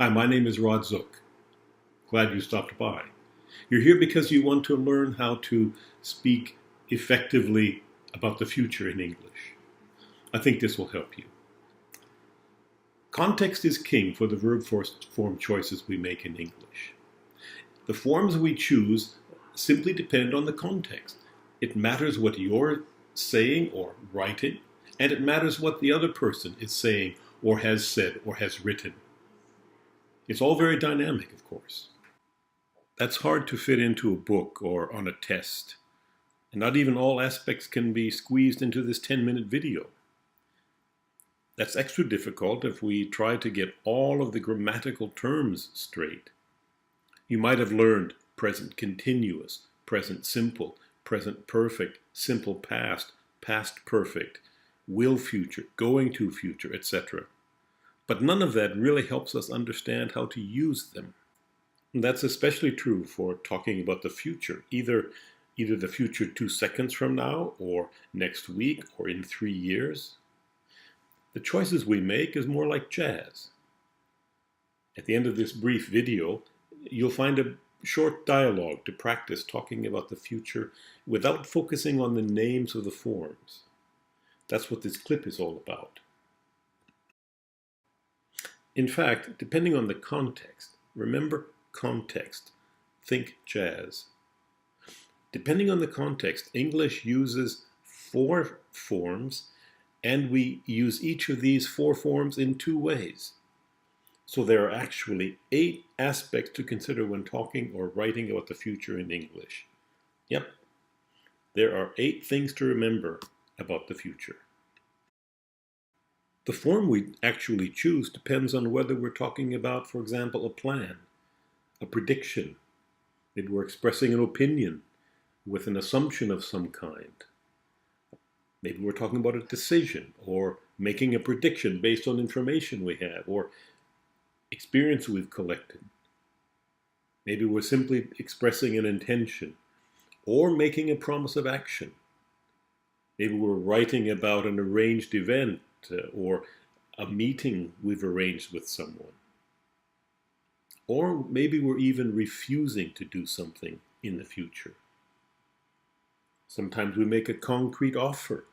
Hi, my name is Rod Zook. Glad you stopped by. You're here because you want to learn how to speak effectively about the future in English. I think this will help you. Context is king for the verb form choices we make in English. The forms we choose simply depend on the context. It matters what you're saying or writing, and it matters what the other person is saying or has said or has written. It's all very dynamic, of course. That's hard to fit into a book or on a test. And not even all aspects can be squeezed into this 10-minute video. That's extra difficult if we try to get all of the grammatical terms straight. You might have learned present continuous, present simple, present perfect, simple past, past perfect, will future, going to future, etc. But none of that really helps us understand how to use them. And that's especially true for talking about the future, either the future 2 seconds from now, or next week, or in 3 years. The choices we make is more like jazz. At the end of this brief video, you'll find a short dialogue to practice talking about the future without focusing on the names of the forms. That's what this clip is all about. In fact, depending on the context, remember context, think jazz. Depending on the context, English uses 4 forms, and we use each of these 4 forms in 2 ways. So there are actually 8 aspects to consider when talking or writing about the future in English. Yep, there are 8 things to remember about the future. The form we actually choose depends on whether we're talking about, for example, a plan, a prediction. Maybe we're expressing an opinion with an assumption of some kind. Maybe we're talking about a decision or making a prediction based on information we have or experience we've collected. Maybe we're simply expressing an intention or making a promise of action. Maybe we're writing about an arranged event or a meeting we've arranged with someone. Or maybe we're even refusing to do something in the future. Sometimes we make a concrete offer.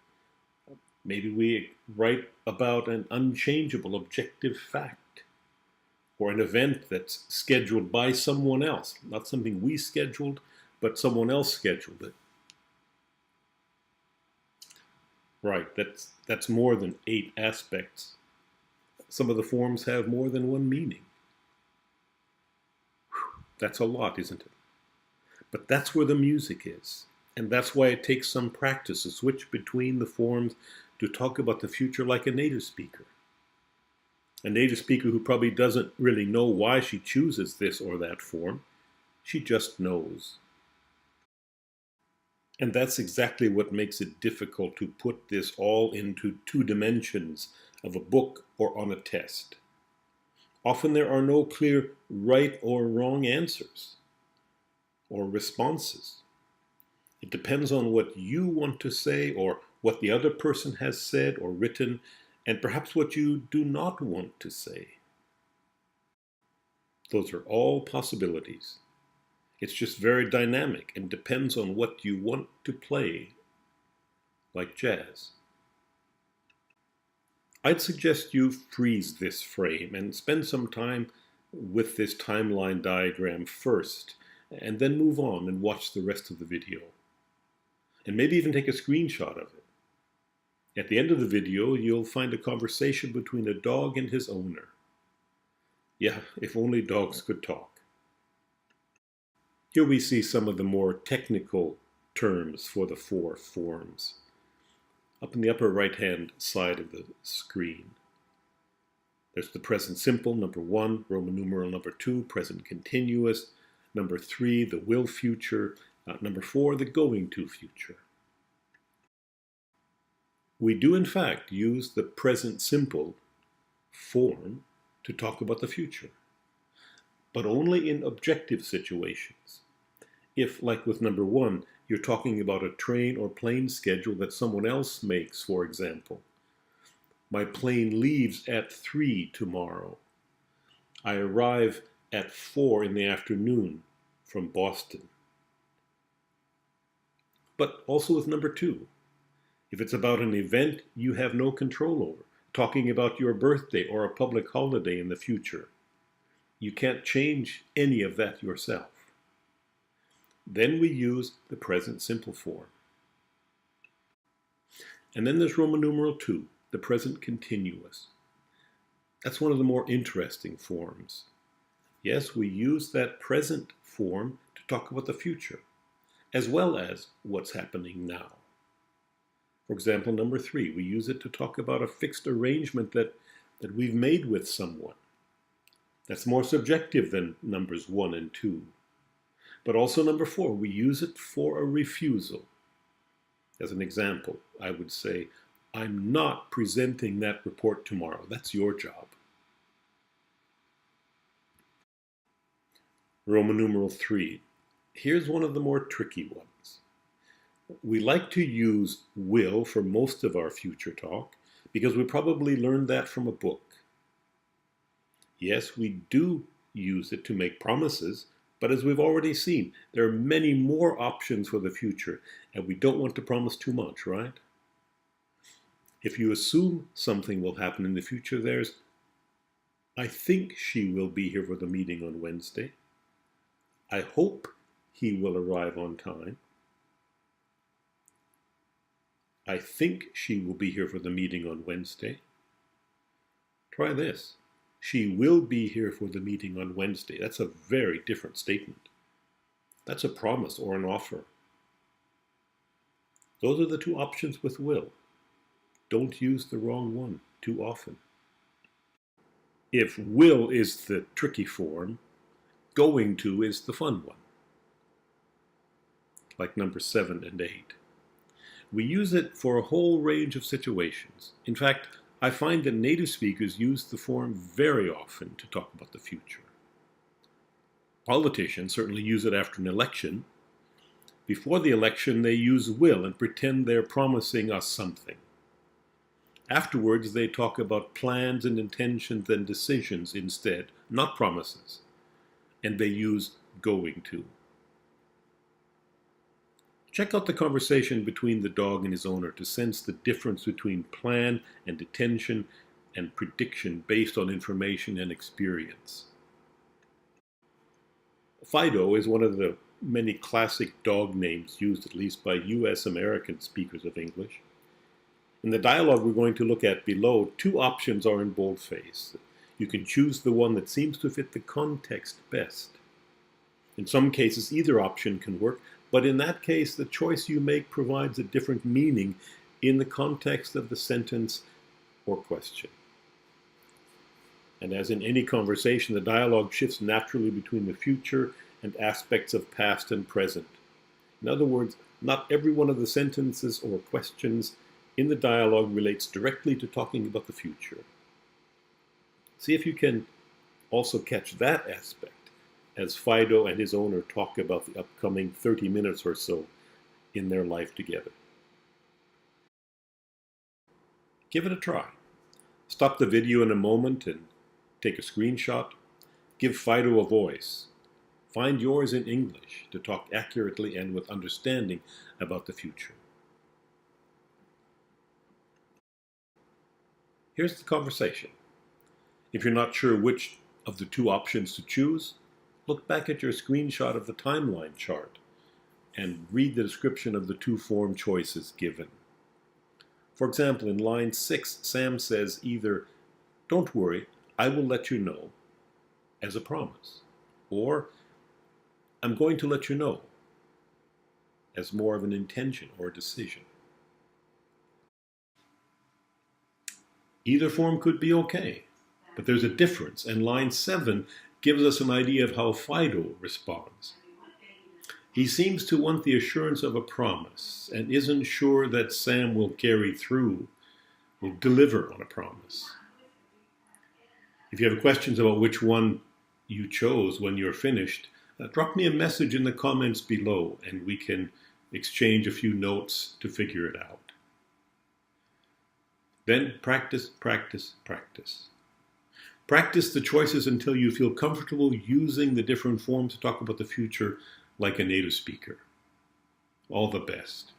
Maybe we write about an unchangeable objective fact or an event that's scheduled by someone else, not something we scheduled, but someone else scheduled it. Right, that's more than 8 aspects. Some of the forms have more than one meaning. That's a lot, isn't it? But that's where the music is. And that's why it takes some practice to switch between the forms to talk about the future like a native speaker. A native speaker who probably doesn't really know why she chooses this or that form. She just knows. And that's exactly what makes it difficult to put this all into 2 dimensions of a book or on a test. Often there are no clear right or wrong answers or responses. It depends on what you want to say or what the other person has said or written, and perhaps what you do not want to say. Those are all possibilities. It's just very dynamic and depends on what you want to play, like jazz. I'd suggest you freeze this frame and spend some time with this timeline diagram first, and then move on and watch the rest of the video. And maybe even take a screenshot of it. At the end of the video, you'll find a conversation between a dog and his owner. Yeah, if only dogs could talk. Here we see some of the more technical terms for the 4 forms. Up in the upper right-hand side of the screen. There's the present simple, number 1, Roman numeral number 2, present continuous, number 3, the will future, number 4, the going to future. We do in fact use the present simple form to talk about the future, but only in objective situations. If, like with number 1, you're talking about a train or plane schedule that someone else makes, for example. My plane leaves at 3 tomorrow. I arrive at 4 in the afternoon from Boston. But also with number 2. If it's about an event you have no control over, talking about your birthday or a public holiday in the future, you can't change any of that yourself. Then we use the present simple form. And then there's Roman numeral 2, the present continuous. That's one of the more interesting forms. Yes, we use that present form to talk about the future, as well as what's happening now. For example, number 3, we use it to talk about a fixed arrangement that we've made with someone. That's more subjective than numbers 1 and 2. But also number 4, we use it for a refusal. As an example, I would say, I'm not presenting that report tomorrow. That's your job. Roman numeral 3. Here's one of the more tricky ones. We like to use will for most of our future talk because we probably learned that from a book. Yes, we do use it to make promises, but as we've already seen, there are many more options for the future, and we don't want to promise too much, right? If you assume something will happen in the future, there's, I think she will be here for the meeting on Wednesday. I hope he will arrive on time. I think she will be here for the meeting on Wednesday. Try this. She will be here for the meeting on Wednesday. That's a very different statement. That's a promise or an offer. Those are the two options with will. Don't use the wrong one too often. If will is the tricky form, going to is the fun one, like number 7 and 8. We use it for a whole range of situations. In fact, I find that native speakers use the form very often to talk about the future. Politicians certainly use it after an election. Before the election, they use will and pretend they're promising us something. Afterwards, they talk about plans and intentions and decisions instead, not promises. And they use going to. Check out the conversation between the dog and his owner to sense the difference between plan and intention and prediction based on information and experience. Fido is one of the many classic dog names used at least by US American speakers of English. In the dialogue we're going to look at below, 2 options are in boldface. You can choose the one that seems to fit the context best. In some cases, either option can work, but in that case, the choice you make provides a different meaning in the context of the sentence or question. And as in any conversation, the dialogue shifts naturally between the future and aspects of past and present. In other words, not every one of the sentences or questions in the dialogue relates directly to talking about the future. See if you can also catch that aspect as Fido and his owner talk about the upcoming 30 minutes or so in their life together. Give it a try. Stop the video in a moment and take a screenshot. Give Fido a voice. Find yours in English to talk accurately and with understanding about the future. Here's the conversation. If you're not sure which of the 2 options to choose, look back at your screenshot of the timeline chart and read the description of the 2 form choices given. For example, in line 6, Sam says either, "Don't worry, I will let you know," as a promise, or "I'm going to let you know," as more of an intention or a decision. Either form could be okay, but there's a difference, and line 7 gives us an idea of how Fido responds. He seems to want the assurance of a promise and isn't sure that Sam will carry through, will deliver on a promise. If you have questions about which one you chose when you're finished, drop me a message in the comments below and we can exchange a few notes to figure it out. Then practice, practice, practice. Practice the choices until you feel comfortable using the different forms to talk about the future like a native speaker. All the best.